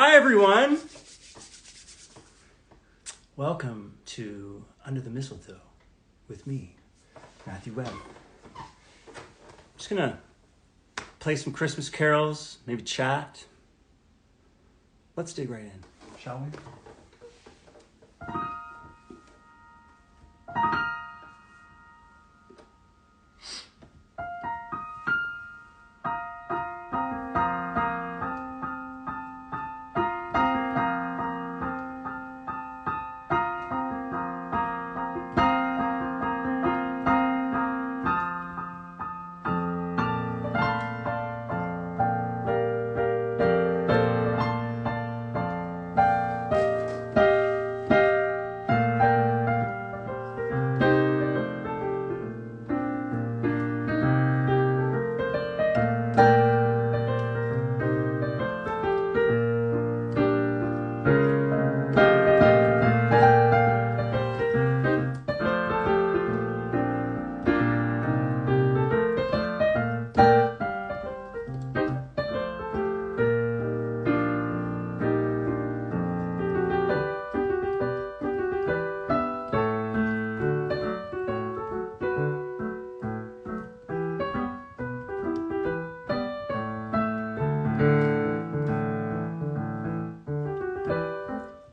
Hi everyone! Welcome to Under the Mistletoe with me, Matthew Webb. I'm just gonna play some Christmas carols, maybe chat. Let's dig right in, shall we?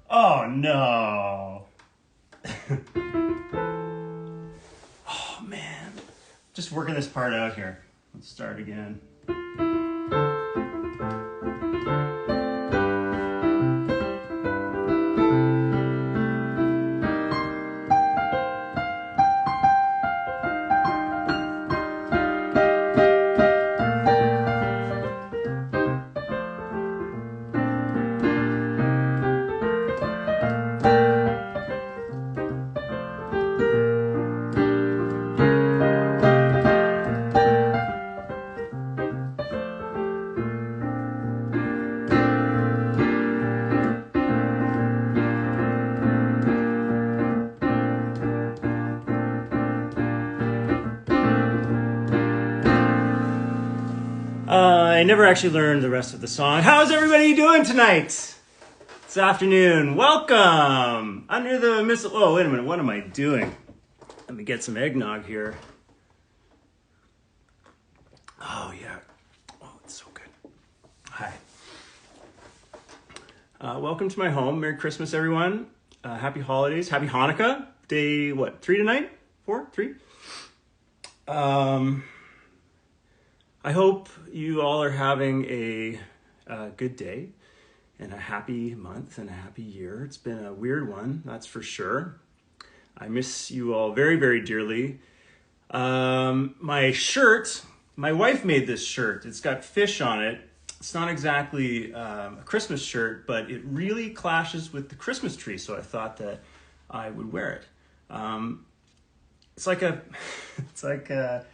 Oh no! Oh man. Just working this part out here. Let's start again. I never actually learned the rest of the song. How's everybody doing tonight? This afternoon. Welcome! Under the Mistletoe. Oh, wait a minute. What am I doing? Let me get some eggnog here. Oh, yeah. Oh, it's so good. Hi. Welcome to my home. Merry Christmas, everyone. Happy holidays. Happy Hanukkah. Day, 3 tonight? 4? 3? I hope you all are having a good day and a happy month and a happy year. It's been a weird one, that's for sure. I miss you all very, very dearly. My shirt, my wife made this shirt. It's got fish on it. It's not exactly a Christmas shirt, but it really clashes with the Christmas tree, so I thought that I would wear it. It's like a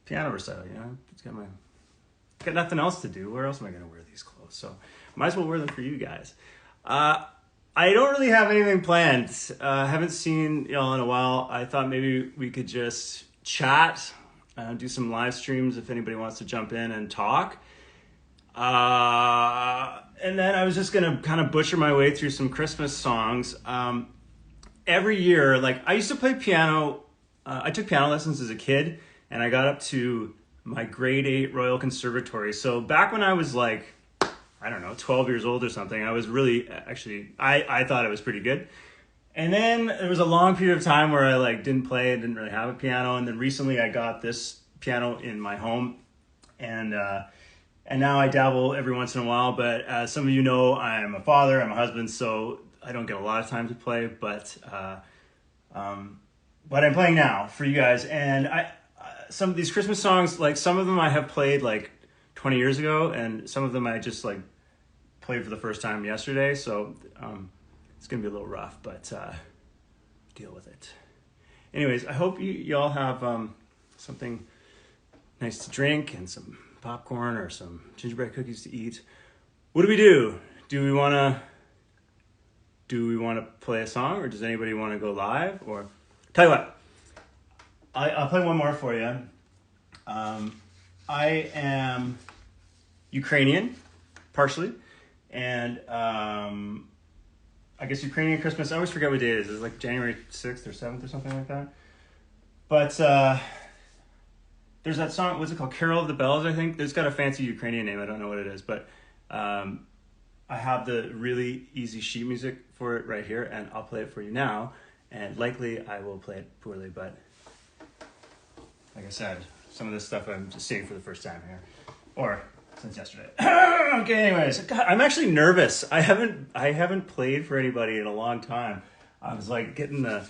piano recital, you know. It's got nothing else to do. Where else am I going to wear these clothes? So might as well wear them for you guys. I don't really have anything planned. Haven't seen y'all in a while. I thought maybe we could just chat, do some live streams if anybody wants to jump in and talk. And then I was just going to kind of butcher my way through some Christmas songs. Every year, like I used to play piano. I took piano lessons as a kid. And I got up to my grade 8 Royal Conservatory. So back when I was like, I don't know, 12 years old or something, I was really, actually, I thought it was pretty good. And then there was a long period of time where I didn't play, didn't really have a piano. And then recently I got this piano in my home. And now I dabble every once in a while. But as some of you know, I'm a father, I'm a husband, so I don't get a lot of time to play. But I'm playing now for you guys. And some of these Christmas songs, some of them I have played 20 years ago, and some of them I just played for the first time yesterday. So it's gonna be a little rough, but deal with it. Anyways, I hope y'all have something nice to drink and some popcorn or some gingerbread cookies to eat. What do? Do we want to play a song, or does anybody want to go live? Or tell you what. I'll play one more for you. I am Ukrainian, partially, And I guess Ukrainian Christmas, I always forget what day it is. It's like January 6th or 7th or something like that. But there's that song, what's it called? Carol of the Bells, I think. It's got a fancy Ukrainian name. I don't know what it is. But I have the really easy sheet music for it right here, and I'll play it for you now. And likely I will play it poorly, but like I said, some of this stuff I'm just seeing for the first time here. Or since yesterday. Okay, anyways, God, I'm actually nervous. I haven't played for anybody in a long time. I was like getting the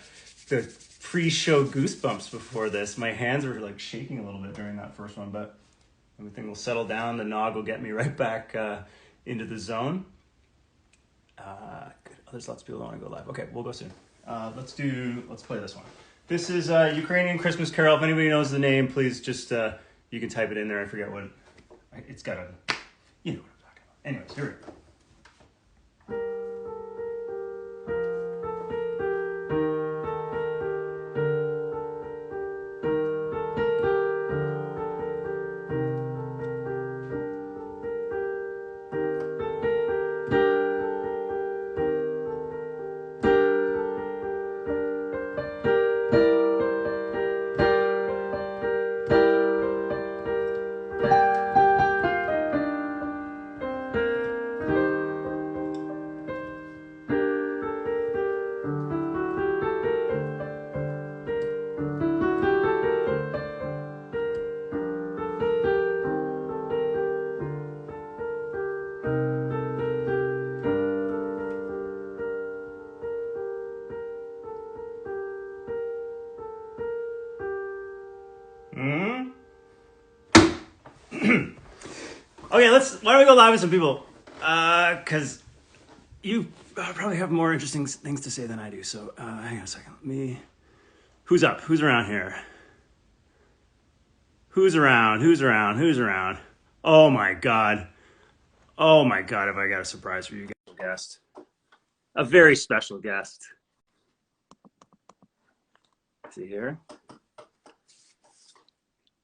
pre-show goosebumps before this. My hands were like shaking a little bit during that first one, but everything will settle down. The nog will get me right back into the zone. Good. Oh, there's lots of people that want to go live. Okay, we'll go soon. Let's play this one. This is Ukrainian Christmas Carol. If anybody knows the name, please just you can type it in there. I forget what it's got. You know what I'm talking about. Anyways, here we go. Okay, why don't we go live with some people? Because you probably have more interesting things to say than I do. So hang on a second. Who's up? Who's around here? Who's around? Oh my God. Have I got a surprise for you guys? A very special guest. Is he here?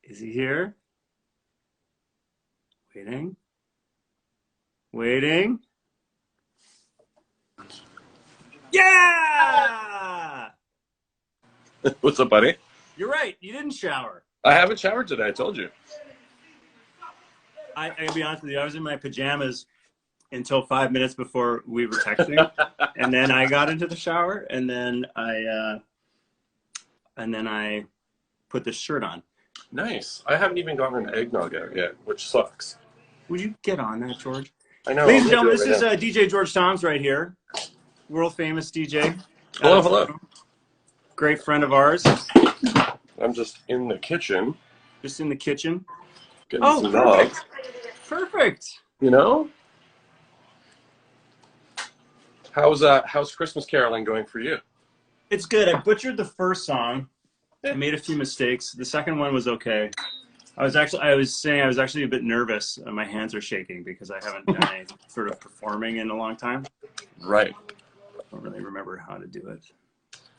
Is he here? Waiting. Yeah! What's up, buddy? You're right. You didn't shower. I haven't showered today. I told you. I gotta be honest with you. I was in my pajamas until 5 minutes before we were texting, and then I got into the shower, and then I put this shirt on. Nice. I haven't even gotten an eggnog out yet, which sucks. Would you get on that, George? I know. Ladies and gentlemen, this is DJ George Toms right here, world famous DJ. Hello. Great friend of ours. I'm just in the kitchen. Getting some nog. Perfect. You know? How's Christmas caroling going for you? It's good. I butchered the first song. I made a few mistakes. The second one was okay. I was actually a bit nervous. My hands are shaking because I haven't done any sort of performing in a long time. Right. I don't really remember how to do it.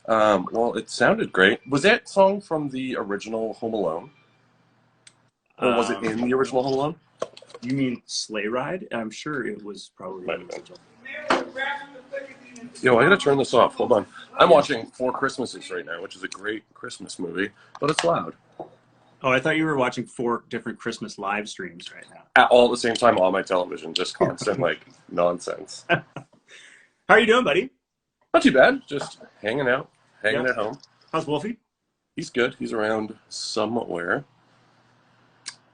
Well, it sounded great. Was that song from the original Home Alone? Or was it in the original Home Alone? You mean Sleigh Ride? I'm sure it was probably the original. Yo, I gotta turn this off. Hold on. I'm watching Four Christmases right now, which is a great Christmas movie, but it's loud. Oh, I thought you were watching 4 different Christmas live streams right now. All at the same time on my television, just constant, nonsense. How are you doing, buddy? Not too bad. Just hanging out, at home. How's Wolfie? He's good. He's around somewhere,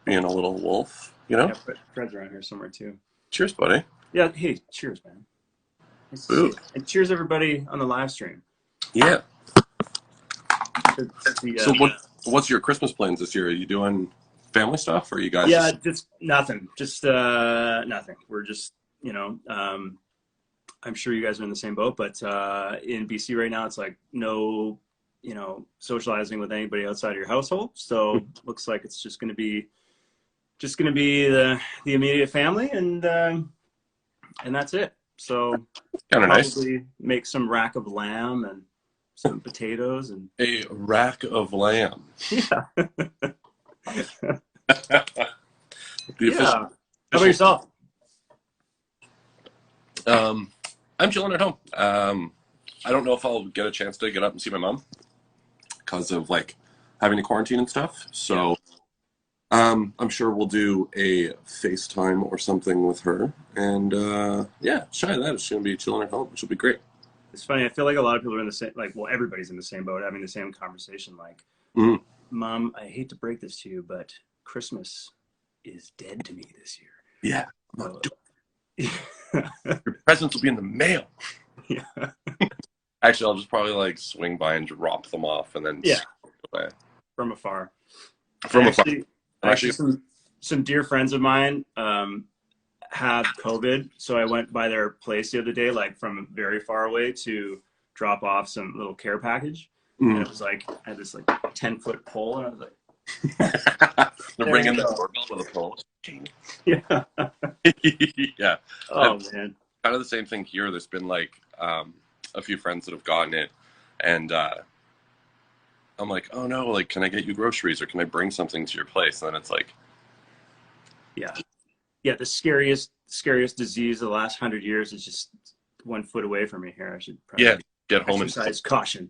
being a little wolf, you know? Yeah, Fred's around here somewhere, too. Cheers, buddy. Yeah, hey, cheers, man. Nice to see you. And cheers, everybody, on the live stream. Yeah. So what's your Christmas plans this year? Are you doing family stuff, or are you guys? Yeah, just nothing. Just nothing. We're just, I'm sure you guys are in the same boat, but in BC right now, it's like no, socializing with anybody outside your household. So looks like it's just going to be the immediate family, and that's it. So kind of nice. Make some rack of lamb and some potatoes and a rack of lamb. Yeah. Yeah. How about yourself? Um, I'm chilling at home. I don't know if I'll get a chance to get up and see my mom because of like having to quarantine and stuff. Yeah. So I'm sure we'll do a FaceTime or something with her. And yeah, shy of that. She's gonna be chilling at home, which will be great. It's funny. I feel like a lot of people are in the same, like, well, everybody's in the same boat, having the same conversation. Like, Mhm. Mom, I hate to break this to you, but Christmas is dead to me this year. Yeah, So, your presents will be in the mail. yeah, Actually, I'll just probably like swing by and drop them off and then yeah, away from afar. from afar. I'm Actually, actually some dear friends of mine have COVID, so I went by their place the other day, like from very far away, to drop off some little care package, and mm. it was like I had this like 10-foot pole, and I was like, They're there you ringing the go. doorbell with a phone. Yeah. Yeah, Oh man. kind of the same thing here. There's been like a few friends that have gotten it, and I'm like, oh no, like, can I get you groceries or can I bring something to your place? And then it's like, Yeah. Yeah. The scariest disease of the last 100 years is just 1 foot away from me here. I should yeah, probably get home and exercise caution.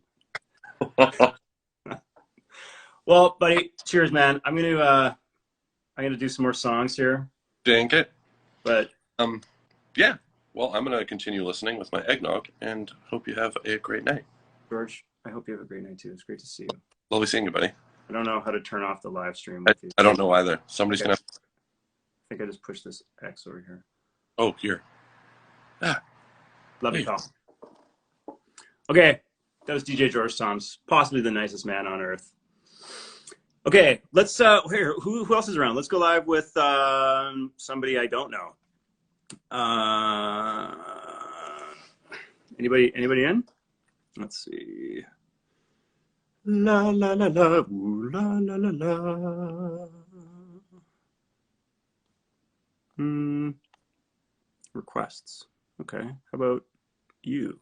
Well, buddy, cheers, man. I'm gonna do some more songs here, dink it. but Um, yeah. Well, I'm gonna continue listening with my eggnog, and hope you have a great night. George, I hope you have a great night too. It's great to see you. Lovely seeing you, buddy. I don't know how to turn off the live stream I, with you. I don't know either. Somebody's Okay. gonna. I think I just pushed this X over here. Oh, here. Ah, Love you, hey. pal. Okay, that was DJ George Thoms, possibly the nicest man on earth. Okay, let's here. Who else is around? Let's go live with somebody I don't know. Uh, anybody in? Let's see. La la la la, ooh, la la la la. Requests. Okay, how about you,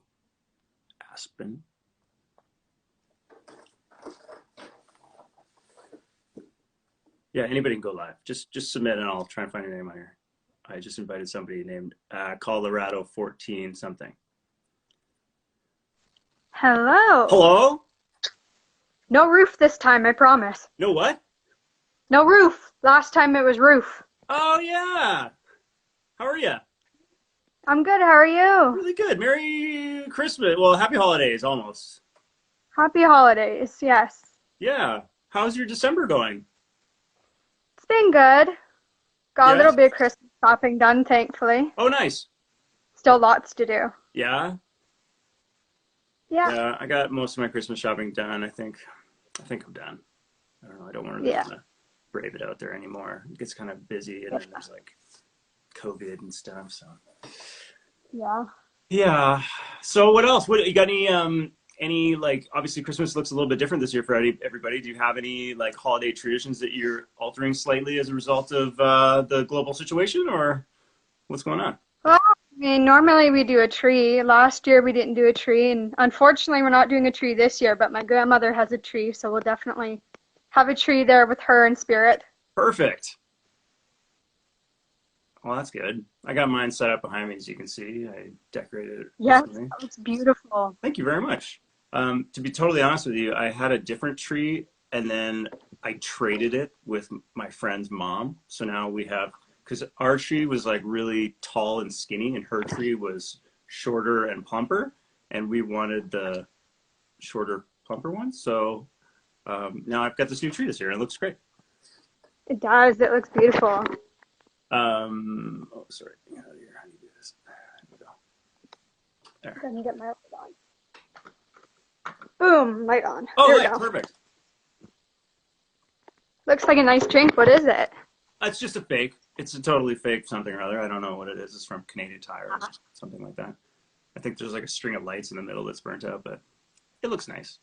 Aspen? Yeah, anybody can go live. Just submit and I'll try and find your name on here. I just invited somebody named Colorado 14 something. Hello. Hello? No roof this time, I promise. No what? No roof. Last time it was roof. Oh yeah. How are you? I'm good. How are you? Really good. Merry Christmas. Well, happy holidays almost. Happy holidays. Yes. Yeah. How's your December going? It's been good. Got a little Yes. bit of Christmas shopping done, thankfully. Oh, nice. Still lots to do. Yeah. Yeah. Yeah. I got most of my Christmas shopping done. I think I'm done. I don't know. I don't want to Yeah. brave it out there anymore. It gets kind of busy, and then there's like COVID and stuff. So. Yeah. Yeah. So what else? What you got? Any like? Obviously, Christmas looks a little bit different this year for everybody. Do you have any like holiday traditions that you're altering slightly as a result of the global situation, or what's going on? Well, I mean, normally we do a tree. Last year we didn't do a tree, and unfortunately we're not doing a tree this year, but my grandmother has a tree, so we'll definitely have a tree there with her in spirit. Perfect. Well, that's good. I got mine set up behind me, as you can see. I decorated it Yes, recently. that looks beautiful. Thank you very much. To be totally honest with you, I had a different tree and then I traded it with my friend's mom. So now we have, because our tree was like really tall and skinny and her tree was shorter and plumper. And we wanted the shorter, plumper one. So now I've got this new tree this year and it looks great. It does. It looks beautiful. Oh, sorry. How do you do this? There we go. There. Let me get my light on. Boom, light on. Oh, there we yeah, go. perfect. Looks like a nice drink. What is it? It's just a fake. It's a totally fake something or other. I don't know what it is. It's from Canadian Tire or something like that. I think there's like a string of lights in the middle that's burnt out, but it looks nice.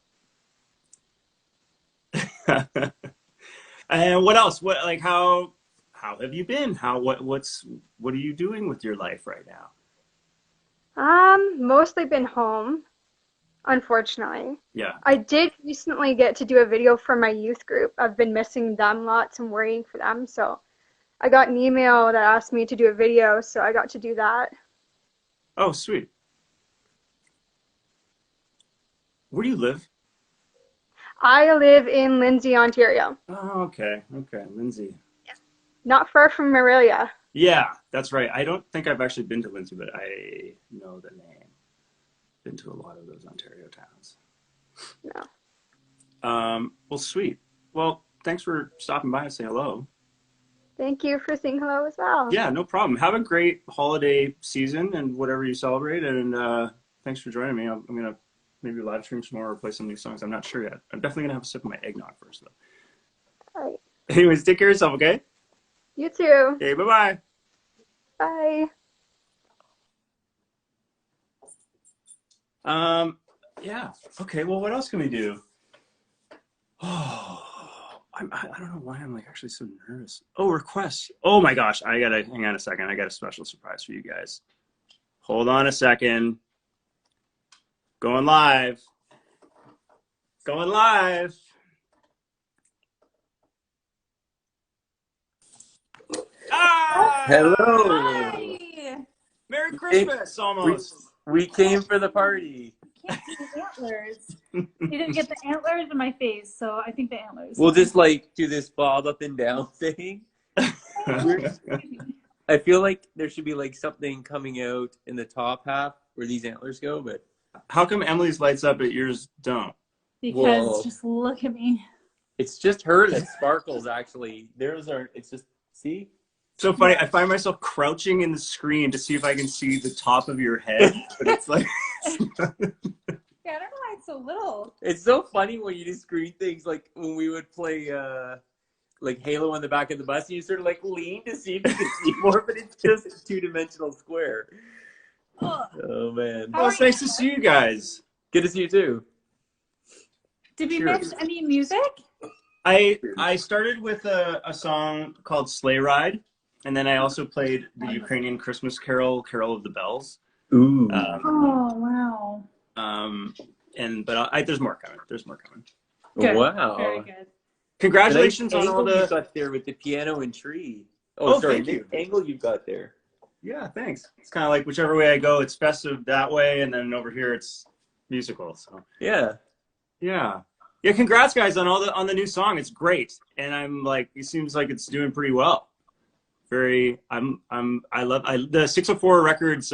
And what else? What like how have you been? What are you doing with your life right now? Mostly been home, unfortunately. Yeah. I did recently get to do a video for my youth group. I've been missing them lots and worrying for them, so I got an email that asked me to do a video, so I got to do that. Oh, sweet. Where do you live? I live in Lindsay, Ontario. Oh, okay. Okay, Lindsay. Not far from Morelia. Yeah, that's right. I don't think I've actually been to Lindsay, but I know the name. Been to a lot of those Ontario towns. No. Well, sweet. Well, thanks for stopping by and saying hello. Thank you for saying hello as well. Yeah, no problem. Have a great holiday season and whatever you celebrate. And thanks for joining me. I'm gonna maybe live stream some more or play some new songs. I'm not sure yet. I'm definitely gonna have a sip of my eggnog first, though. All right. Anyways, take care of yourself, okay? You too. Okay, bye-bye. Bye. Yeah. Okay. Well, what else can we do? Oh, I don't know why I'm like actually so nervous. Oh, requests. Oh my gosh. Hang on a second. I got a special surprise for you guys. Hold on a second. Going live. Going live. Ah! Hello. Hi. Merry Christmas, almost. We came for the party. Can't see the antlers. You didn't get the antlers in my face, so I think the antlers. We'll just like do this bob up and down thing. I feel like there should be like something coming out in the top half where these antlers go, but How come Emily's lights up but yours don't? Because Whoa. just look at me. it's just her that sparkles actually. Theirs aren't. It's just see. So funny. I find myself crouching in the screen to see if I can see the top of your head, but it's like. Yeah, I don't know why it's so little. It's so funny when you do screen things like when we would play like Halo on the back of the bus, and you sort of like lean to see if you can see more, but it's just a two-dimensional square. Ugh. Oh man, Well, it's nice to see you guys. good to see you too. Did we Cheers. miss any music? I started with a song called Sleigh Ride, and then I also played the Ukrainian Christmas carol, Carol of the Bells. Ooh. Oh, wow. But there's more coming. There's more coming. Good. Wow. Very good. Congratulations on all you've the. got there with the piano and tree. Oh, sorry, thank you. the angle you've got there. Yeah, thanks. It's kind of like whichever way I go, it's festive that way, and then over here it's musical. So Yeah. yeah. Congrats, guys, on the new song. It's great, and I'm like, it seems like it's doing pretty well. The 604 Records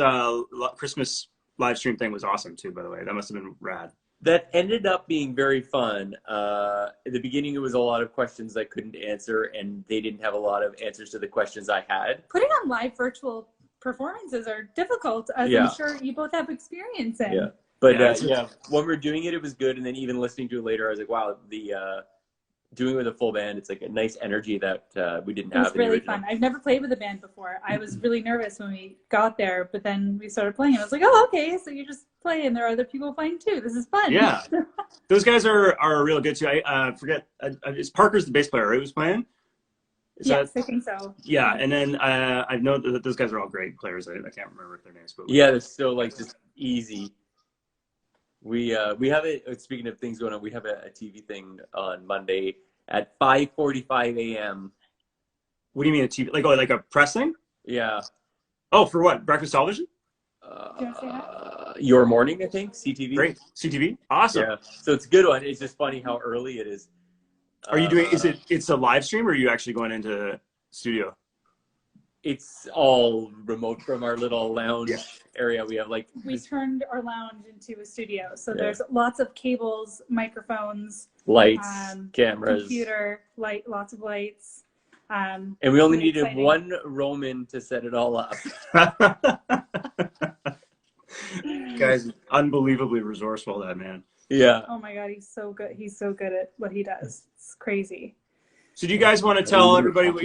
Christmas live stream thing was awesome too. By the way, that must have been rad. That ended up being very fun. At the beginning, it was a lot of questions I couldn't answer, and they didn't have a lot of answers to the questions I had. Putting on live virtual performances are difficult, as Yeah. I'm sure you both have experience in. Yeah. But Yeah, when we're doing it, it was good. And then even listening to it later, I was like, wow, doing it with a full band, it's like a nice energy that we didn't It have was in the really original. fun. I've never played with a band before. I was really nervous when we got there, but then we started playing, and I was like, oh, okay, so you just play, and there are other people playing too. This is fun. Yeah, those guys are real good too. I forget. It's Parker's the bass player, right? Who's playing? Is Yes, that, I think so. yeah, and then I know that those guys are all great players. I can't remember their names, but Yeah, it's so like just easy. We have it. Speaking of things going on, we have a TV thing on Monday at 5:45 a.m. What do you mean a TV? Like a press thing? Yeah. Oh, for what? Breakfast television? Do you want to say that? Your Morning, I think, CTV. Great. CTV? Awesome. Yeah. So it's a good one. It's just funny how early it is. Are you doing, it's a live stream or are you actually going into studio? It's all remote from our little lounge area. We have like We this turned our lounge into a studio, so Yeah. there's lots of cables, microphones, lights, cameras. computer, lots of lights. And we only Really needed exciting. one Roman to set it all up. Guys, unbelievably resourceful, that man. Yeah. Oh my God, he's so good. He's so good at what he does. It's crazy. So do you guys want to tell everybody what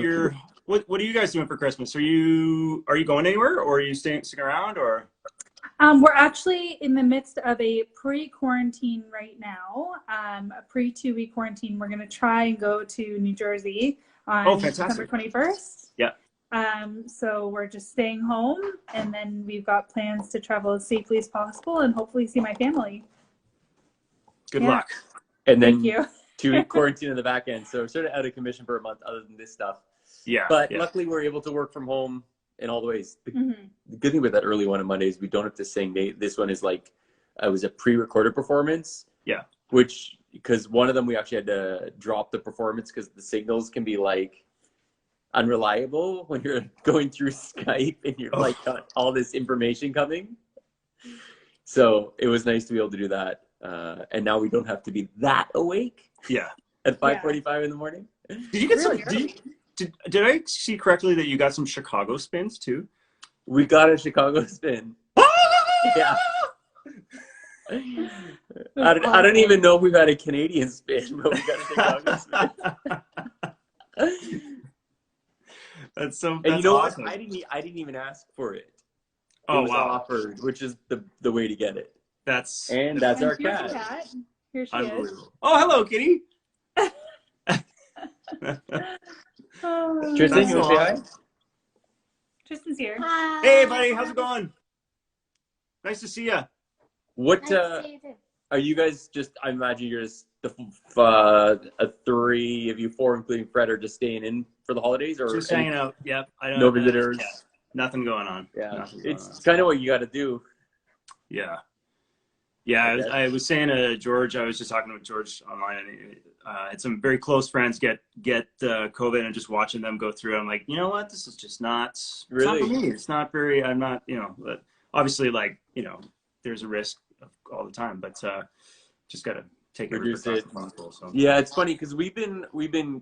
are you guys doing for Christmas? Are you going anywhere or are you sticking around or? We're actually in the midst of a pre-quarantine right now, a pre-2-week quarantine. We're going to try and go to New Jersey on December 21st. Yeah. So we're just staying home, and then we've got plans to travel as safely as possible and hopefully see my family. Good Yeah. luck. And then Thank you. 2-week quarantine in the back end. So sort of out of commission for a month other than this stuff. Yeah. But yeah. luckily we're able to work from home in all the ways. Mm-hmm. The good thing about that early one on Monday is we don't have to sing. This one is like, it was a pre-recorded performance. Yeah. Which, because one of them we actually had to drop the performance because the signals can be like unreliable when you're going through Skype and you're like got all this information coming. So it was nice to be able to do that. And now we don't have to be that awake. Yeah. At 5:45 in the morning. Did you get did I see correctly that you got some Chicago spins too? We got a Chicago spin. Yeah. I don't even know if we've had a Canadian spin, but we got a Chicago spin. That's and you know awesome. what? I didn't even ask for it. Oh, it was offered, which is the way to get it. That's our cat. Here she is. Oh, hello, kitty. Tristan, you want to say hi? Tristan's here. Hi. Hey, buddy, how's it going? Nice to see you. What are you guys just? I imagine you're just the three of you, four, including Fred, are just staying in for the holidays, or just hanging out? Yep. No visitors. Yeah, nothing going on. Yeah, it's kind of what you got to do. Yeah. Yeah, I was saying to George, I was just talking with George online, and had some very close friends get COVID, and just watching them go through it, I'm like, you know what, this is just not really. It's not for me. It's not very. I'm not, but obviously, like, there's a risk all the time, but just gotta take every precaution possible. So yeah, it's funny because we've been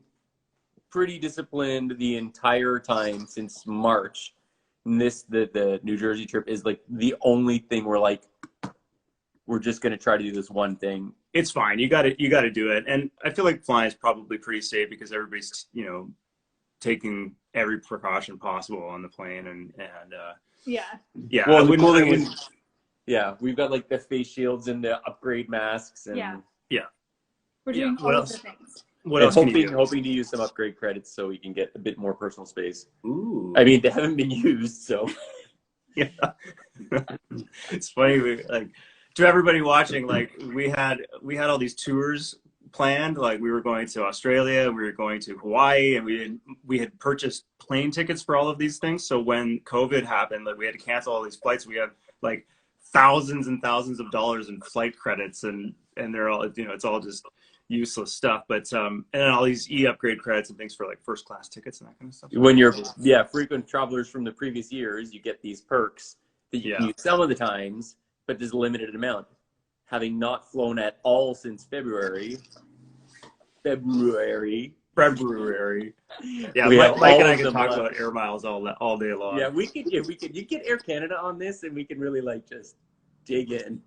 pretty disciplined the entire time since March. And the New Jersey trip is like the only thing we're just going to try to do this one thing. It's fine. You got to do it. And I feel like flying is probably pretty safe because everybody's, taking every precaution possible on the plane. And yeah. Well, the cool thing is, we've got like the face shields and the upgrade masks. And yeah. We're doing what all else? of the things. What else? Hoping to use some upgrade credits so we can get a bit more personal space. Ooh. I mean, they haven't been used, so. Yeah. It's funny. To everybody watching, we had all these tours planned. Like, we were going to Australia, we were going to Hawaii, and we had purchased plane tickets for all of these things. So when COVID happened, we had to cancel all these flights. We have thousands and thousands of dollars in flight credits, and they're all, it's all just useless stuff. But and then all these upgrade credits and things for first class tickets and that kind of stuff. When you're frequent travelers from the previous years, you get these perks that you can use some of the times, but there's a limited amount. Having not flown at all since February. Yeah, Mike and I can talk about air miles all day long. Yeah, we could. You get Air Canada on this, and we can really just dig in.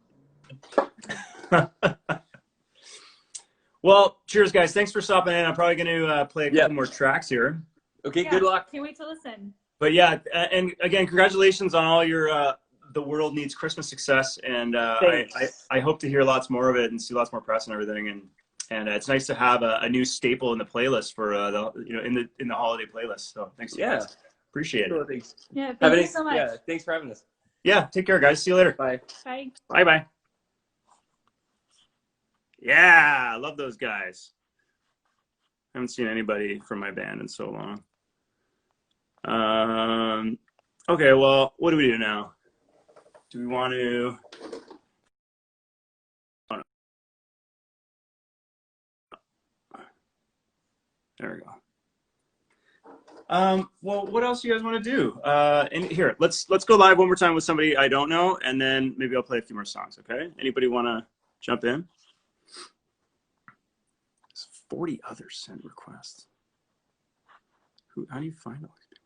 Well, cheers, guys. Thanks for stopping in. I'm probably going to play a couple more tracks here. Okay, good luck. Can't wait to listen. But yeah, and again, congratulations on all your The World Needs Christmas success, and I hope to hear lots more of it and see lots more press and everything. And it's nice to have a new staple in the playlist for in the holiday playlist. So thanks, guys. Appreciate it. Thanks. Yeah, thank you so much. Yeah, thanks for having us. Yeah, take care, guys. See you later. Bye. Bye. Bye. Yeah, I love those guys. Haven't seen anybody from my band in so long. Okay, well, what do we do now? Do we want to? Oh, no. There we go. Well, what else do you guys want to do? And here, let's go live one more time with somebody I don't know, and then maybe I'll play a few more songs. Okay? Anybody want to jump in? 40 others sent requests. How do you find all these people?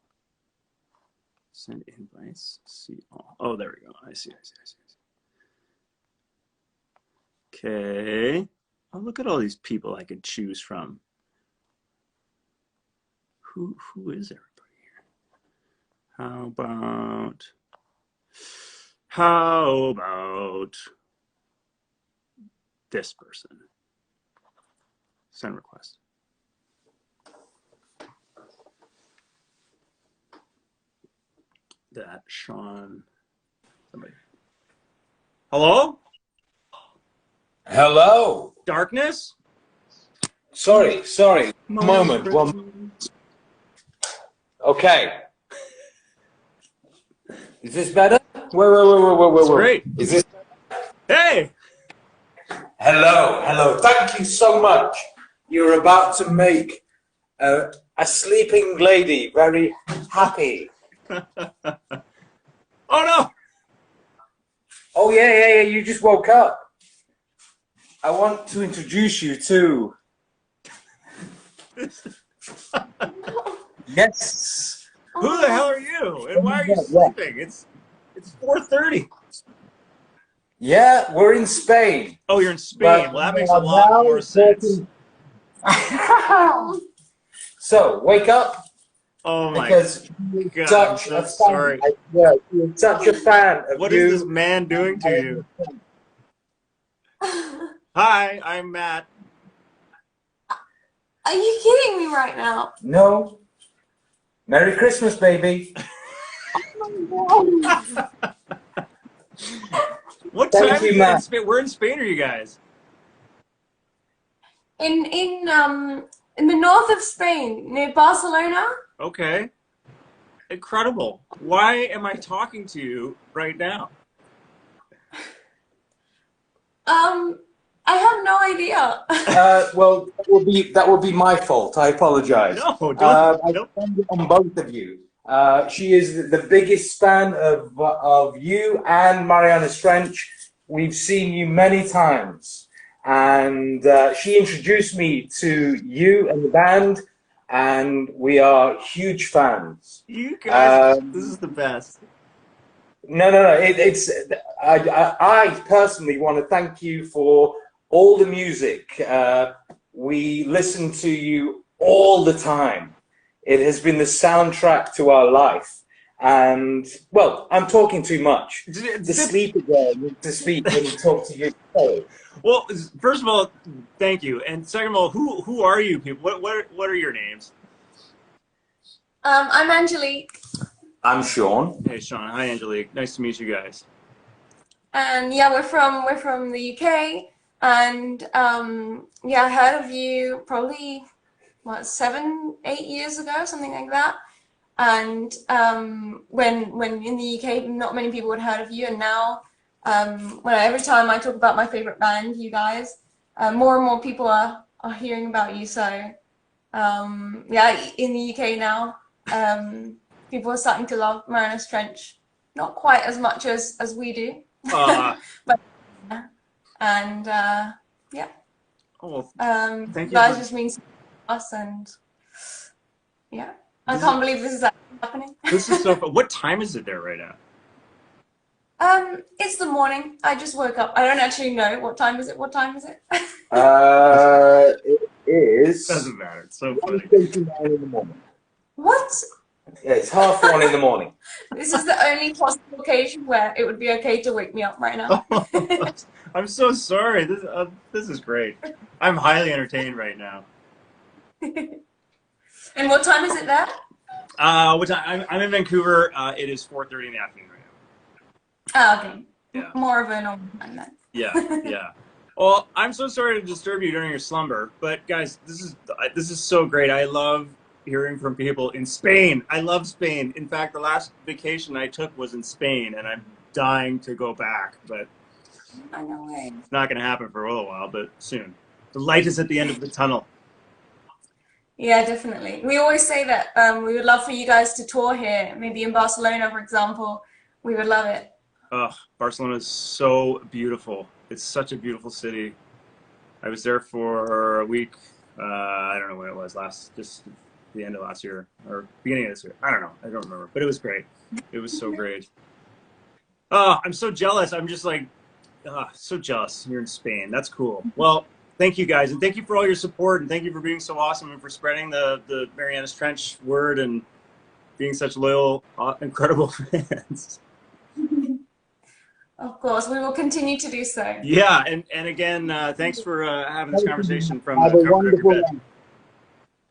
Send invites. See all. Oh, there we go. I see. Okay. Oh, look at all these people I could choose from. Who is everybody here? How about this person? Send request. That Sean. Somebody. Hello? Hello. Darkness? Sorry. Moment. Okay. Is this better? Whoa. It's great. Is this? Hey! Hello. Thank you so much. You're about to make a sleeping lady very happy. Oh no! Oh yeah. You just woke up. I want to introduce you to. Yes. Who the hell are you? And why are you sleeping? It's 4:30. Yeah, we're in Spain. Oh, you're in Spain. Well, that makes a lot more sense. So, wake up. Oh my because God, I'm so sorry. You're such a fan of What you. is this man doing to you? Hi, I'm Matt. Are you kidding me right now? No. Merry Christmas, baby. What time is it in Spain? We're in Spain, are you guys? In the north of Spain, near Barcelona. Okay. Incredible. Why am I talking to you right now? I have no idea. Well, that would be my fault. I apologize. No, don't. I depend on both of you. She is the biggest fan of you and Marianas Trench. We've seen you many times, and she introduced me to you and the band, and we are huge fans. You guys, this is the best. No. I personally want to thank you for all the music. We listen to you all the time. It has been the soundtrack to our life. And, well, I'm talking too much. The sleeper girl needs to speak when you talk to you. Well, first of all, thank you. And second of all, who are you people? What are your names? I'm Angelique. I'm Sean. Hey, Sean. Hi, Angelique. Nice to meet you guys. And yeah, we're from the UK. And yeah, I heard of you probably, what, 7, 8 years ago, something like that. And when in the UK, not many people had heard of you. And now, every time I talk about my favorite band, you guys, more and more people are hearing about you. So yeah, in the UK now, people are starting to love Marianas Trench. Not quite as much as we do. But and yeah. Oh, thank you. Guys just means us, and yeah, I can't believe this is actually happening. This is so fun. What time is it there right now? It's the morning. I just woke up. I don't actually know what time is it. What time is it? It is. Doesn't matter. It's so funny. 1:29 in the morning. What? Yeah, it's 1:30 in the morning. This is the only possible occasion where it would be okay to wake me up right now. I'm so sorry. This is great. I'm highly entertained right now. And what time is it there? What time? I'm in Vancouver. It is 4:30 in the afternoon right now. Oh, okay. Yeah. More of a normal time then. Yeah. Well, I'm so sorry to disturb you during your slumber, but guys, this is so great. I love hearing from people in Spain. I love Spain. In fact, the last vacation I took was in Spain, and I'm dying to go back, but I know way. It's not going to happen for a little while, but soon. The light is at the end of the tunnel. Yeah, definitely. We always say that we would love for you guys to tour here, maybe in Barcelona, for example. We would love it. Barcelona is so beautiful. It's such a beautiful city. I was there for a week. I don't know when it was, just the end of last year or beginning of this year. I don't know. I don't remember, but it was great. It was so great. I'm so jealous. I'm just like, so jealous. You're in Spain. That's cool. Well, thank you guys, and thank you for all your support, and thank you for being so awesome and for spreading the Marianas Trench word and being such loyal, incredible fans. Of course, we will continue to do so. Yeah, and again, thanks for having this conversation from the comfort of your bed.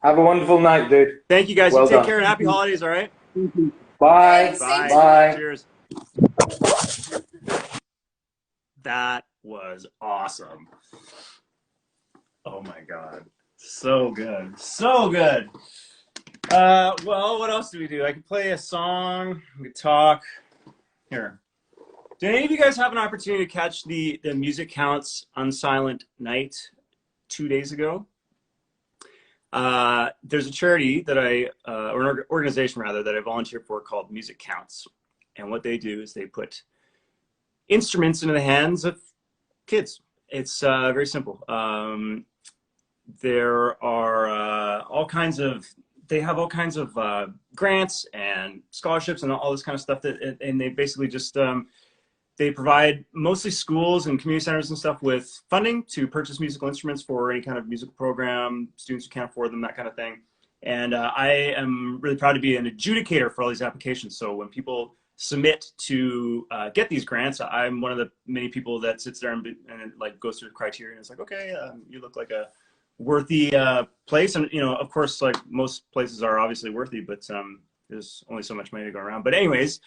Have a wonderful night, dude. Thank you guys. Well, you take care and happy holidays, all right? Bye. Bye. Bye. Cheers. That was awesome. Oh my God. So good. So good. Well, what else do we do? I can play a song. We could talk. Here. Did any of you guys have an opportunity to catch the Music Counts Unsilent Night 2 days ago? There's a charity that or an organization rather, that I volunteer for called Music Counts. And what they do is they put instruments into the hands of kids. It's very simple. There are they have all kinds of grants and scholarships and all this kind of stuff and they basically just, they provide mostly schools and community centers and stuff with funding to purchase musical instruments for any kind of musical program, students who can't afford them, that kind of thing. And I am really proud to be an adjudicator for all these applications. So when people submit to get these grants, I'm one of the many people that sits there and like goes through the criteria and it's like, okay, you look like a worthy place. And, you know, of course, like most places are obviously worthy, but there's only so much money to go around. But anyways,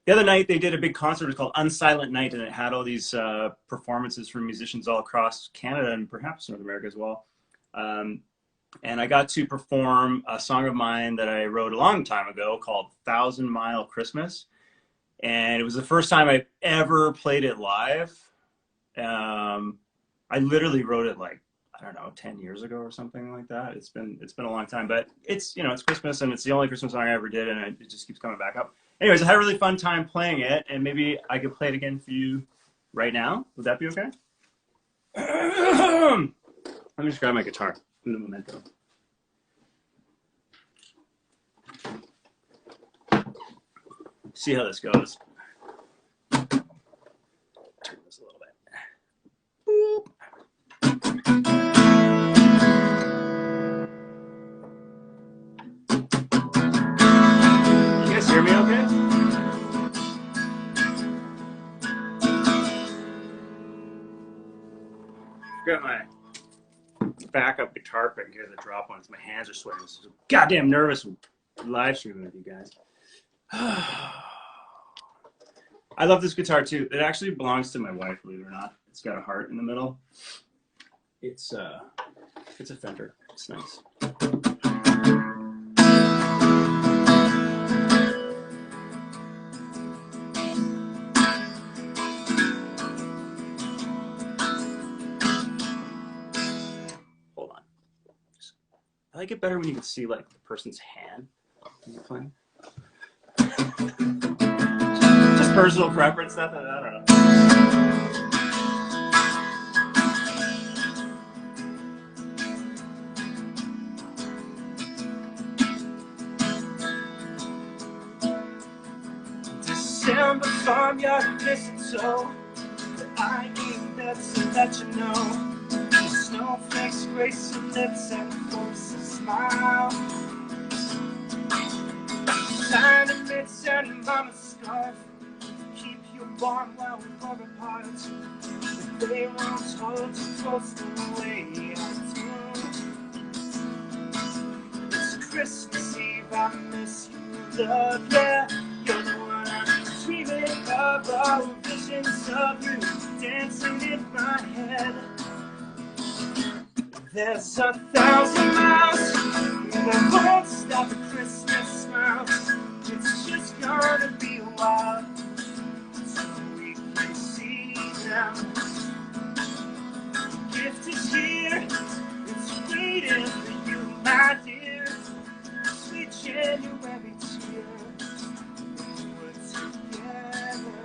the other night they did a big concert. It was called Unsilent Night, and it had all these performances from musicians all across Canada and perhaps North America as well. And I got to perform a song of mine that I wrote a long time ago called 1,000 Mile Christmas. And it was the first time I ever played it live. I literally wrote it like, I don't know, 10 years ago or something like that. It's been a long time, but it's, you know, it's Christmas and it's the only Christmas song I ever did, and it just keeps coming back up. Anyways, I had a really fun time playing it, and maybe I could play it again for you right now. Would that be okay? Let me just grab my guitar. Un momento. See how this goes. Turn this a little bit. Boop. You guys hear me okay? Got my backup guitar pick in case I drop one. My hands are sweating. I'm so goddamn nervous live streaming with you guys. I love this guitar too. It actually belongs to my wife, believe it or not. It's got a heart in the middle. It's a Fender. It's nice. I like it better when you can see like the person's hand when you're playing. Just personal preference stuff. I don't know. December farmyard mistletoe. I ain't that to let you know. Snowflakes grace your lips and force a smile. Shine amidst your mama's scarf. Keep you warm while we grow apart. But they won't hold you close the way I do. It's Christmas Eve, I miss you, love, yeah. You're the one I'm dreaming of, all visions of you dancing in my head. There's 1,000 miles that won't stop a Christmas smile. It's just gonna be a while until we can see them. The gift is here, it's waiting for you, my dear. Sweet January cheer, we're together.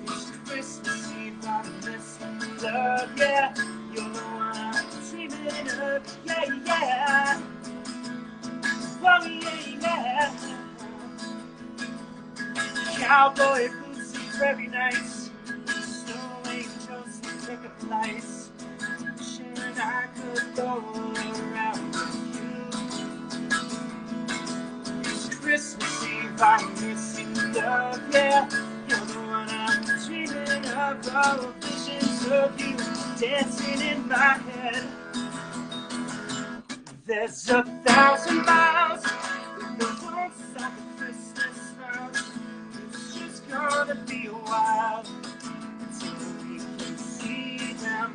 It's Christmas Eve, I miss you, love, yeah. You're the one I'm dreaming of, yeah, yeah. Oh, yeah, yeah. Cowboy boots and prairie nights, snow angels and pickup lights. Wishing I could go around with you. It's Christmas Eve, I miss you, love, yeah. You're the one I'm dreaming of, all visions of you dancing in my head. There's 1,000 miles that won't stop a Christmas smile. It's just gonna be a while until we can see them.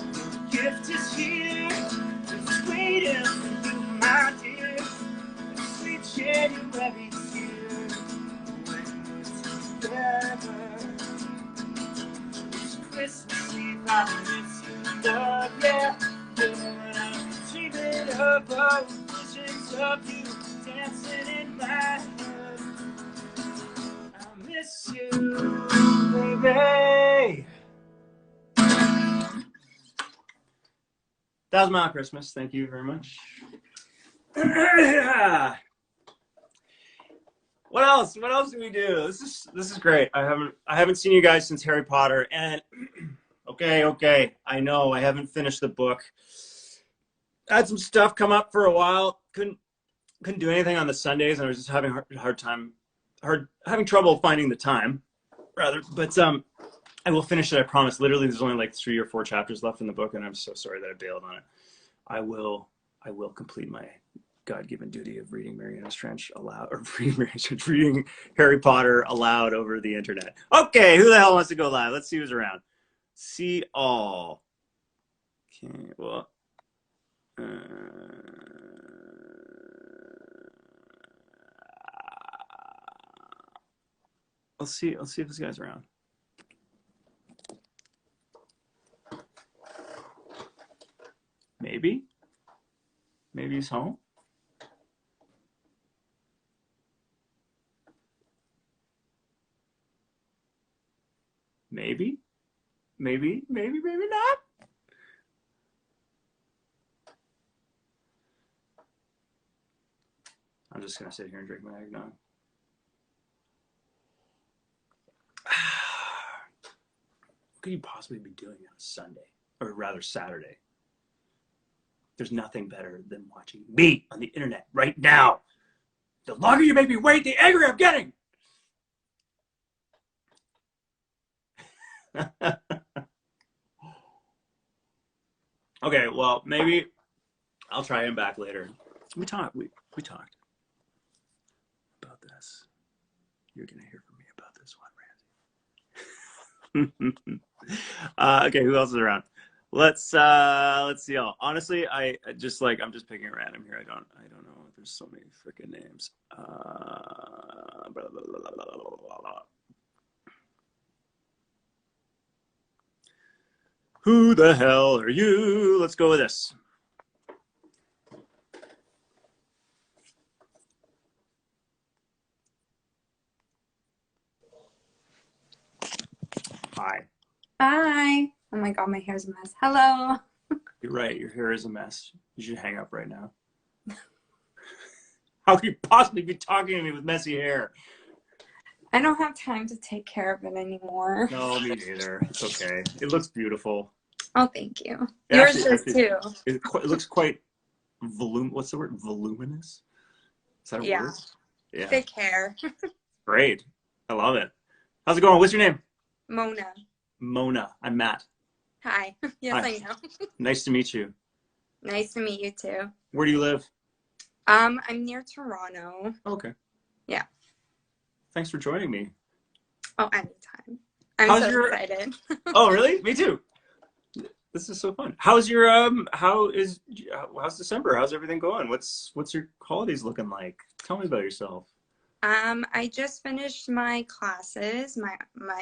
The gift is here, it's waiting for you, my dear. The sweet January tear. of visions of you dancing in my head. I miss you, baby. That was my Christmas. Thank you very much. What else? What else do we do? This is great. I haven't seen you guys since Harry Potter, and okay. I know I haven't finished the book. I had some stuff come up for a while. Couldn't do anything on the Sundays, and I was just having having trouble finding the time, rather. But I will finish it. I promise. Literally, there's only like 3 or 4 chapters left in the book, and I'm so sorry that I bailed on it. I will complete my God-given duty of reading Marianas Trench aloud, or reading Harry Potter aloud over the internet. Okay, who the hell wants to go live? Let's see who's around. See all. Okay, well, I'll see if this guy's around. Maybe he's home. Maybe not. I'm just gonna sit here and drink my eggnog. What could you possibly be doing on a Sunday, or rather Saturday? There's nothing better than watching me on the internet right now. The longer you make me wait, the angrier I'm getting. Okay, well, maybe I'll try him back later. We talked about this. You're gonna hear from me about this one, Randy. Okay, who else is around? Let's see. Honestly, I'm just picking at random here. I don't know. There's so many freaking names. Blah, blah, blah. Who the hell are you? Let's go with this. Hi. Hi. Oh my God, my hair's a mess. Hello. You're right. Your hair is a mess. You should hang up right now. How could you possibly be talking to me with messy hair? I don't have time to take care of it anymore. No, me neither. It's okay. It looks beautiful. Oh, thank you. Yours does too. It looks quite what's the word? Voluminous? Is that a word? Yeah. Thick hair. Great. I love it. How's it going? What's your name? Mona. Mona. I'm Matt. Hi. Yes, Hi. I know. Nice to meet you. Nice to meet you too. Where do you live? I'm near Toronto. Okay. Yeah. Thanks for joining me. Oh, anytime. I'm so excited. Oh, really? Me too. This is so fun. How's December? How's everything going? What's your holidays looking like? Tell me about yourself. I just finished my classes. My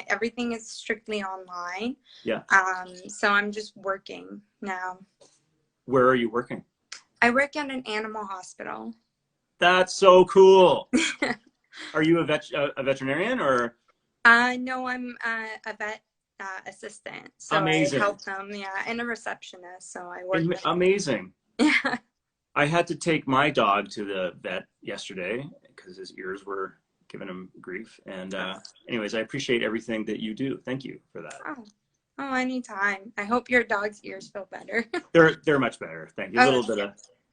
everything is strictly online. Yeah. So I'm just working now. Where are you working? I work at an animal hospital. That's so cool. Are you a veterinarian or? No, I'm a vet assistant. So amazing. I help them, and a receptionist. So I work. Amazing. Yeah. I had to take my dog to the vet yesterday because his ears were giving him grief. And anyways, I appreciate everything that you do. Thank you for that. Oh, anytime. I hope your dog's ears feel better. They're much better. Thank you. A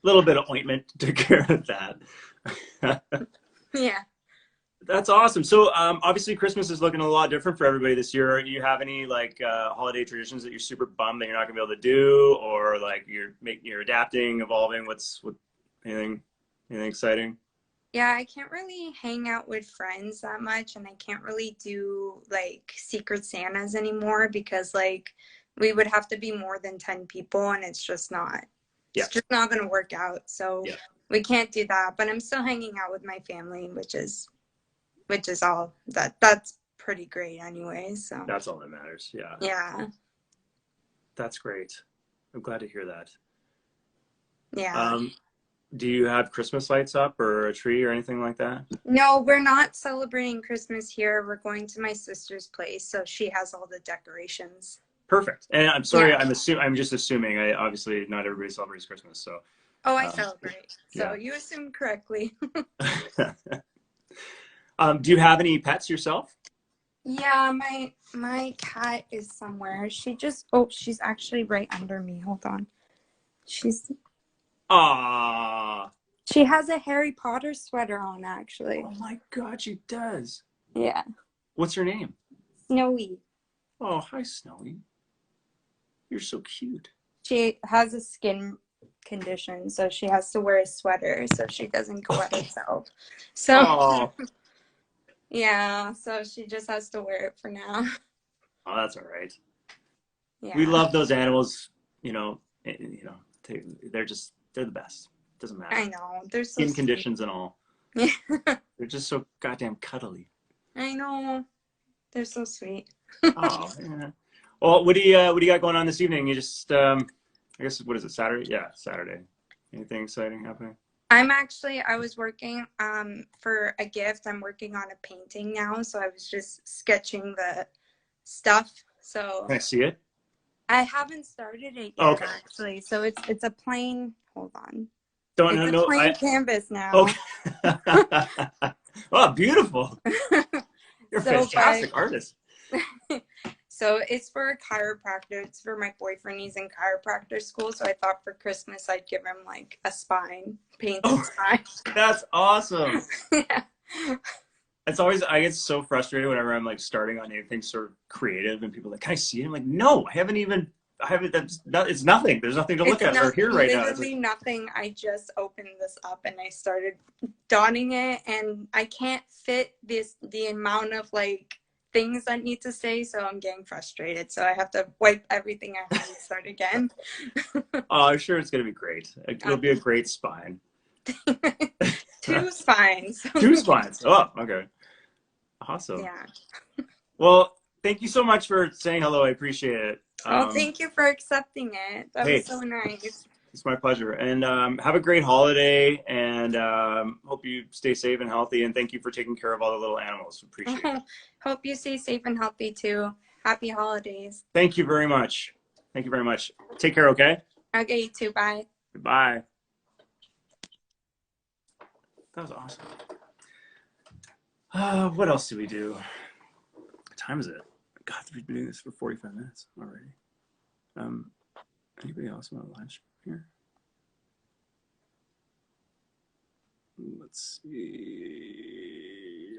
little bit of ointment took care of that. Yeah. That's awesome. So obviously Christmas is looking a lot different for everybody this year. Do you have any holiday traditions that you're super bummed that you're not gonna be able to do, or like you're adapting, evolving? Anything exciting? Yeah, I can't really hang out with friends that much, and I can't really do like Secret Santas anymore because like we would have to be more than 10 people, and it's just not gonna work out. So we can't do that. But I'm still hanging out with my family, which is all that's pretty great anyway. So that's all that matters. Yeah. Yeah. That's great. I'm glad to hear that. Yeah. Do you have Christmas lights up or a tree or anything like that? No, we're not celebrating Christmas here. We're going to my sister's place, so she has all the decorations. Perfect. And I'm sorry, Yeah. I'm just assuming. Obviously not everybody celebrates Christmas, so. Oh, I celebrate. So yeah. you assumed correctly. Do you have any pets yourself? Yeah, my cat is somewhere. She's actually right under me. Hold on. Ah. She has a Harry Potter sweater on, actually. Oh my God, she does. Yeah. What's her name? Snowy. Oh, hi, Snowy. You're so cute. She has a skin condition, so she has to wear a sweater so she doesn't go wet herself. So Oh. yeah, so she just has to wear it for now. Oh, that's all right. Yeah. We love those animals. They're the best. Doesn't matter. I know. They're so skin sweet. conditions and all. Yeah. They're just so goddamn cuddly. I know. They're so sweet. Oh, yeah. Well, what do you got going on this evening? You just I guess, what is it, Saturday? Yeah, Saturday. Anything exciting happening? I was working for a gift. I'm working on a painting now, so I was just sketching the stuff. So Can I see it? I haven't started it yet, okay. Actually. So it's a plain, hold on. It's a plain canvas now. Okay. Oh, beautiful. You're a fantastic artist. So it's for a chiropractor. It's for my boyfriend. He's in chiropractor school. So I thought for Christmas I'd give him like a spine, painted spine. That's awesome. Yeah. It's always, I get so frustrated whenever I'm like starting on anything sort of creative and people are like, can I see it? I'm like, no, it's nothing. There's nothing to look at or hear right now. Literally nothing. I just opened this up and I started dotting it, and I can't fit the amount of like things I need to say, so I'm getting frustrated. So I have to wipe everything out and start again. Oh, I'm sure it's gonna be great. It'll be a great spine. 2 spines. 2 spines. Oh, okay. Awesome. Yeah. Well, thank you so much for saying hello. I appreciate it. Well, thank you for accepting it. That was so nice. It's my pleasure. And have a great holiday, and hope you stay safe and healthy. And thank you for taking care of all the little animals. Appreciate it. Hope you stay safe and healthy too. Happy holidays. Thank you very much. Thank you very much. Take care, okay? Okay, you too. Bye. Bye. That was awesome. What else do we do? What time is it? God, we've been doing this for 45 minutes already. Anybody else want to live stream here? Let's see.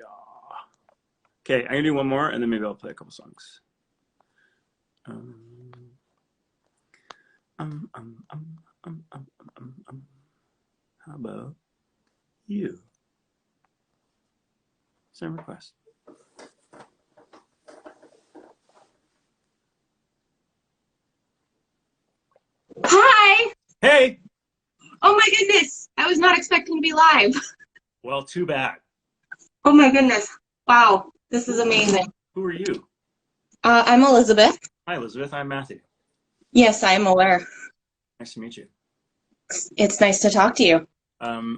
Okay, I'm gonna do one more, and then maybe I'll play a couple songs. How about you? Send request. Hi. Hey. Oh my goodness. I was not expecting to be live. Well, too bad. Oh my goodness. Wow. This is amazing. Who are you? I'm Elizabeth. Hi, Elizabeth. I'm Matthew. Yes, I am aware. Nice to meet you. It's nice to talk to you.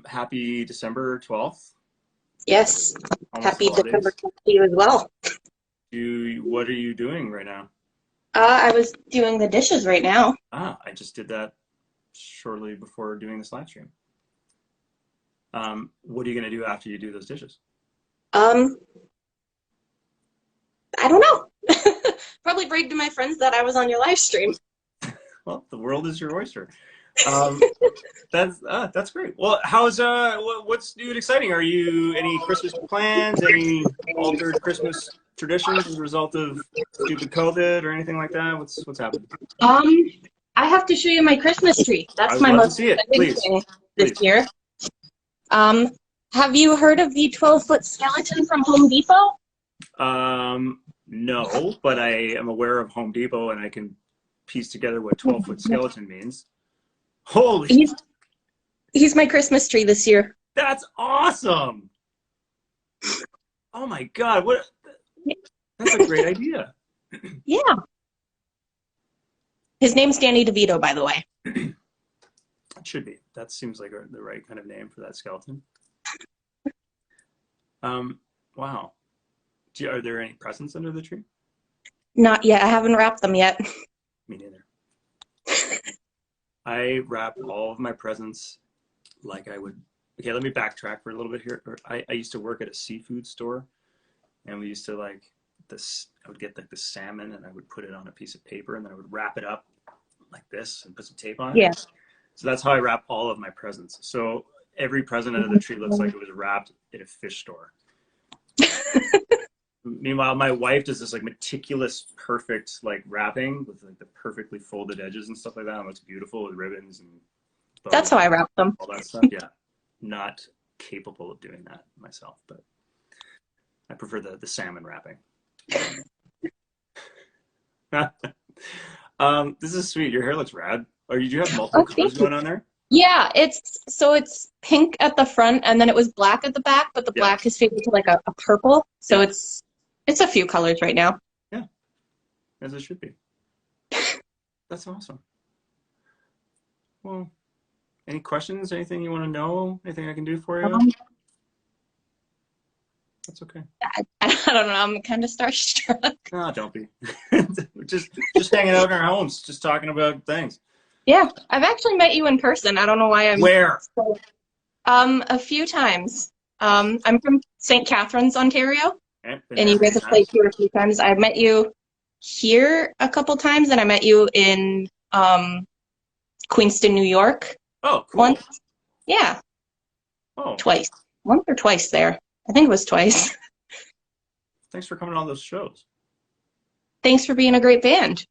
Happy December 12th. Yes. Almost Happy holidays. December to you as well. What are you doing right now? I was doing the dishes right now. I just did that shortly before doing this live stream. What are you going to do after you do those dishes? I don't know. Probably brag to my friends that I was on your live stream. Well, the world is your oyster. That's great. Well, how's what's new and exciting? Are you any Christmas plans? Any altered Christmas traditions as a result of stupid COVID or anything like that? What's happening? I have to show you my Christmas tree. That's my most exciting thing this year. Have you heard of the 12-foot skeleton from Home Depot? No, but I am aware of Home Depot, and I can piece together what 12-foot skeleton means. Holy! He's my Christmas tree this year. That's awesome! Oh my God! That's a great idea. Yeah. His name's Danny DeVito, by the way. It should be. That seems like the right kind of name for that skeleton. Wow. Are there any presents under the tree? Not yet. I haven't wrapped them yet. Me neither. I wrap all of my presents like I would. Okay, let me backtrack for a little bit here. I used to work at a seafood store, and we used to like this. I would get like the salmon, and I would put it on a piece of paper, and then I would wrap it up like this and put some tape on it. Yeah. So that's how I wrap all of my presents. So every present under the tree looks like it was wrapped at a fish store. Meanwhile, my wife does this like meticulous, perfect like wrapping with like the perfectly folded edges and stuff like that. It looks beautiful with ribbons and bows. That's how I wrap them. All that stuff. Yeah, not capable of doing that myself, but I prefer the salmon wrapping. This is sweet. Your hair looks rad. Or you do have multiple colors going on there? Yeah, it's pink at the front, and then it was black at the back, but the black is faded to like a purple. So it's a few colors right now. Yeah, as it should be. That's awesome. Well, any questions? Anything you want to know? Anything I can do for you? That's okay. I don't know. I'm kind of starstruck. No, don't be. just hanging out in our homes, just talking about things. Yeah, I've actually met you in person. I don't know why I'm. Where? A few times. I'm from St. Catharines, Ontario, and you guys have played here a few times. I've met you here a couple times, and I met you in Queenston, New York. Oh, cool. Once. Yeah. Oh. Twice. Once or twice there. I think it was twice. Thanks for coming to all those shows. Thanks for being a great band.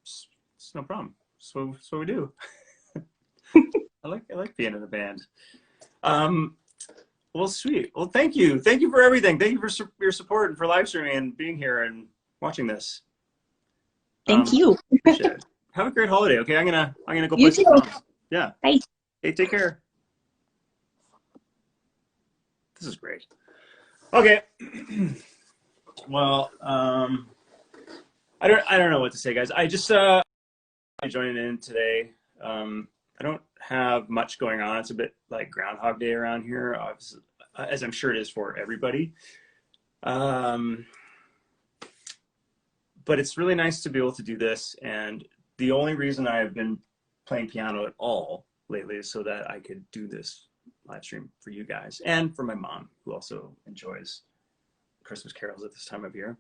It's no problem. So we do. I like being in a band. Well, sweet. Well, thank you. Thank you for everything. Thank you for your support and for live streaming and being here and watching this. Thank you. Appreciate it. Have a great holiday. Okay, I'm gonna go You play some too. songs. Yeah. Bye. Hey, take care. This is great. Okay. Well, I don't know what to say, guys. I just joining in today. I don't have much going on. It's a bit like Groundhog Day around here, as I'm sure it is for everybody. But it's really nice to be able to do this. And the only reason I've been playing piano at all lately is so that I could do this live stream for you guys and for my mom, who also enjoys Christmas carols at this time of year.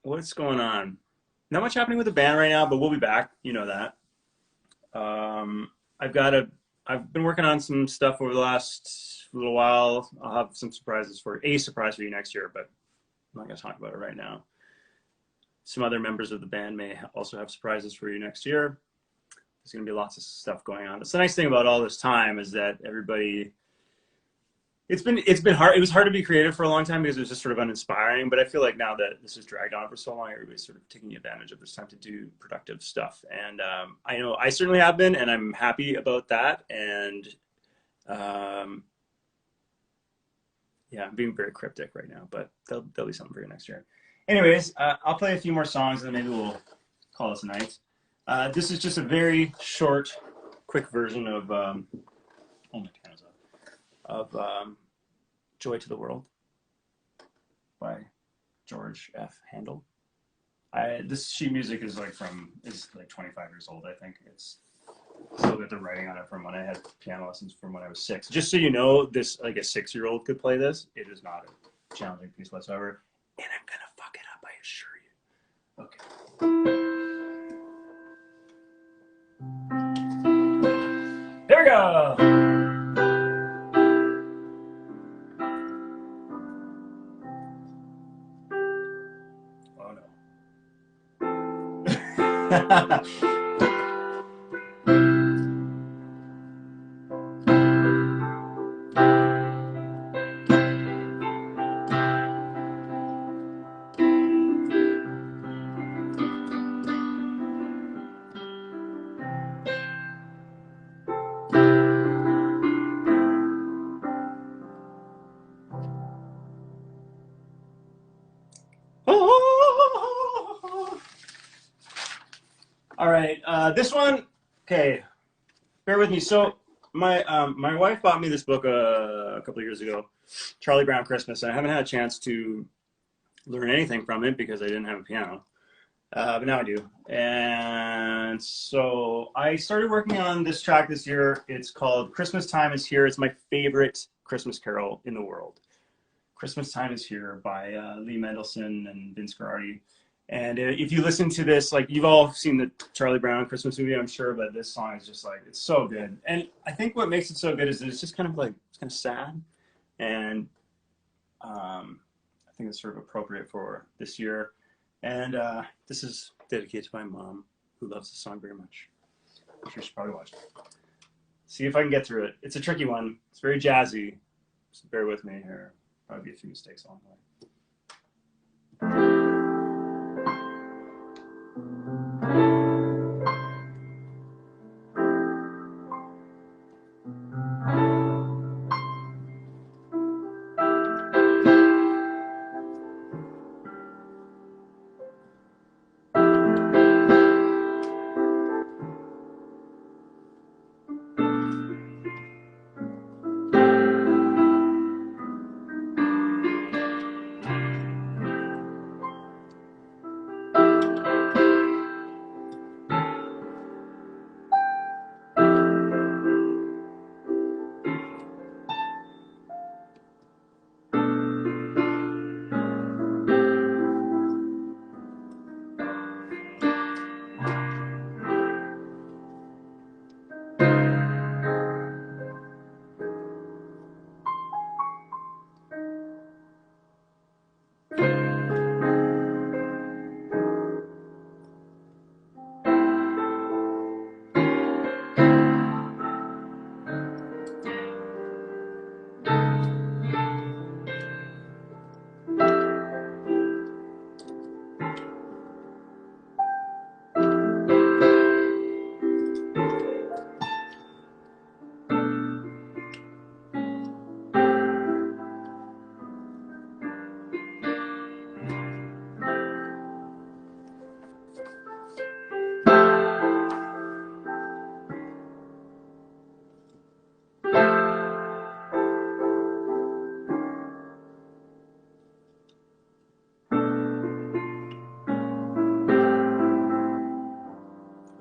What's going on? Not much happening with the band right now, but we'll be back. You know that. I've been working on some stuff over the last little while. I'll have some surprises for you next year, but I'm not going to talk about it right now. Some other members of the band may also have surprises for you next year. There's going to be lots of stuff going on. It's the nice thing about all this time is that everybody. It's been hard. It was hard to be creative for a long time because it was just sort of uninspiring. But I feel like now that this has dragged on for so long, everybody's sort of taking advantage of this time to do productive stuff. And I know I certainly have been, and I'm happy about that. And yeah, I'm being very cryptic right now, but there'll be something for you next year. Anyways, I'll play a few more songs, and then maybe we'll call this a night. This is just a very short, quick version of oh my camera's off. Of Joy to the World by George F. Handel. This sheet music is like 25 years old, I think. It's still got the writing on it from when I had piano lessons from when I was 6. Just so you know, this like a 6-year-old could play this. It is not a challenging piece whatsoever. And I'm gonna fuck it up, I assure you. Okay. Here we go. All right. right. This one, okay, bear with me. So my wife bought me this book a couple of years ago, Charlie Brown Christmas, and I haven't had a chance to learn anything from it because I didn't have a piano. But now I do. And so I started working on this track this year. It's called Christmas Time is Here. It's my favorite Christmas carol in the world. Christmas Time is Here by Lee Mendelson and Vince Guaraldi. And if you listen to this, like, you've all seen the Charlie Brown Christmas movie, I'm sure, but this song is just like, it's so good. And I think what makes it so good is that it's just kind of like, it's kind of sad. And I think it's sort of appropriate for this year. And this is dedicated to my mom, who loves the song very much. I'm sure she probably watched it. See if I can get through it. It's a tricky one. It's very jazzy. So bear with me here. Probably be a few mistakes along the way.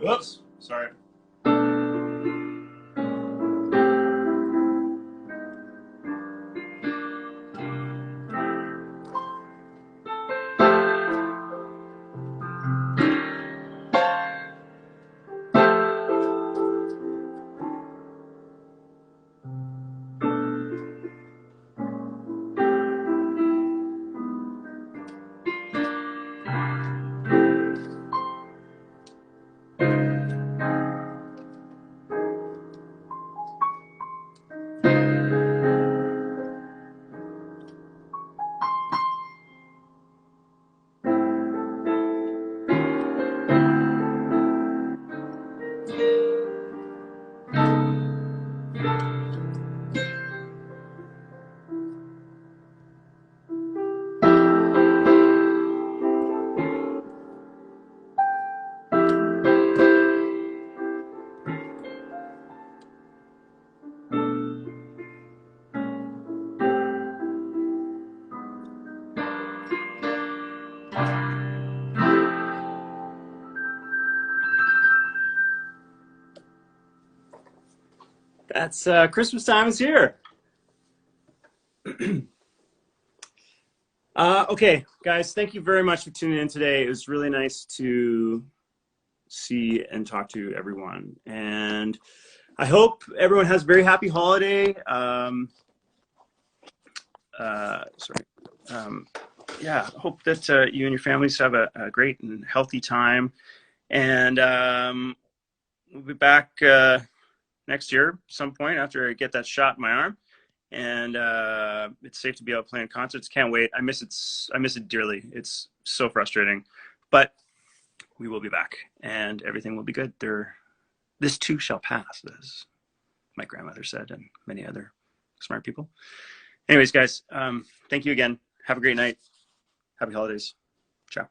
Whoops, sorry. That's Christmas Time is Here. Okay, guys, thank you very much for tuning in today. It was really nice to see and talk to everyone. And I hope everyone has a very happy holiday. Yeah, hope that you and your families have a great and healthy time. And we'll be back next year, some point after I get that shot in my arm, and it's safe to be out playing concerts. Can't wait. I miss it dearly. It's so frustrating, but we will be back, and everything will be good. This too shall pass, as my grandmother said, and many other smart people. Anyways, guys, thank you again. Have a great night. Happy holidays. Ciao.